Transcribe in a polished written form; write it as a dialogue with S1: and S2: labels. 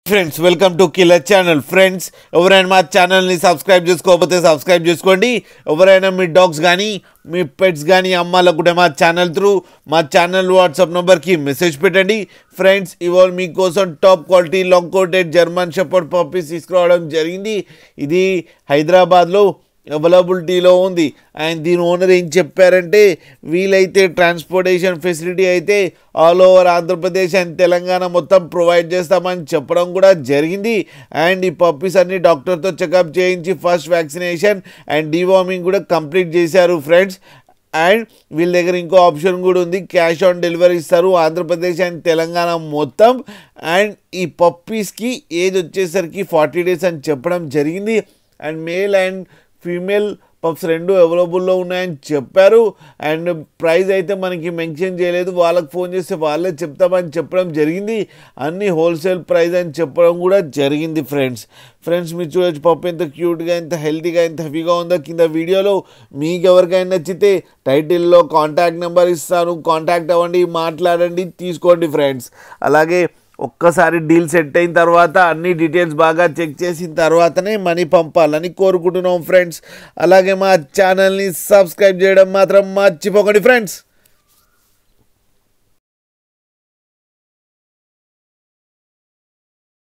S1: Friends welcome to killer channel. Friends ఎవరైనా మా ఛానల్ని సబ్స్క్రైబ్ చేసుకోకపోతే సబ్స్క్రైబ్ చేసుకోండి. ఎవరైనా మీ డాగ్స్ కానీ మీ పెట్స్ కానీ అమ్మాలనుకుంటే మా ఛానల్ వాట్సాప్ నెంబర్కి మెసేజ్ పెట్టండి. ఫ్రెండ్స్ ఇవాళ మీకోసం top quality long coated German shepherd puppies తీసుకురావడం జరిగింది. ఇది హైదరాబాద్లో అవైలబిలిటీలో ఉంది. అండ్ దీని ఓనర్ ఏం చెప్పారంటే వీలైతే ట్రాన్స్పోర్టేషన్ ఫెసిలిటీ అయితే all over Andhra Pradesh and Telangana మొత్తం ప్రొవైడ్ చేస్తామని చెప్పడం కూడా జరిగింది. అండ్ ఈ పప్పీస్ అన్ని డాక్టర్తో చెకప్ చేయించి ఫస్ట్ వ్యాక్సినేషన్ అండ్ డీవార్మింగ్ కూడా కంప్లీట్ చేశారు ఫ్రెండ్స్. అండ్ వీళ్ళ దగ్గర ఇంకో ఆప్షన్ కూడా ఉంది, క్యాష్ ఆన్ డెలివరీ ఇస్తారు ఆంధ్రప్రదేశ్ అండ్ తెలంగాణ మొత్తం. అండ్ ఈ పప్పీస్కి ఏజ్ వచ్చేసరికి 40 days అని చెప్పడం జరిగింది. And male and female pups రెండు అవైలబుల్లో ఉన్నాయని చెప్పారు. అండ్ ప్రైస్ అయితే మనకి మెన్షన్ చేయలేదు, వాళ్ళకి ఫోన్ చేస్తే వాళ్ళే చెప్తామని చెప్పడం జరిగింది. అన్నీ హోల్సేల్ ప్రైస్ అని చెప్పడం కూడా జరిగింది ఫ్రెండ్స్ మీరు చూడొచ్చు పప్పు ఎంత క్యూట్గా, ఎంత హెల్తీగా, ఎంత హెవీగా ఉందో. కింద వీడియోలో మీకు ఎవరికైనా నచ్చితే టైటిల్లో కాంటాక్ట్ నెంబర్ ఇస్తాను, కాంటాక్ట్ అవ్వండి, మాట్లాడండి, తీసుకోండి ఫ్రెండ్స్. అలాగే ఒక్కసారి డీల్ సెట్ అయిన తర్వాత అన్ని డీటెయిల్స్ బాగా చెక్ చేసిన తర్వాతనే మనీ పంపాలని కోరుకుంటున్నాం ఫ్రెండ్స్. అలాగే మా ఛానల్ని సబ్స్క్రైబ్ చేయడం మాత్రం మర్చిపోకండి ఫ్రెండ్స్.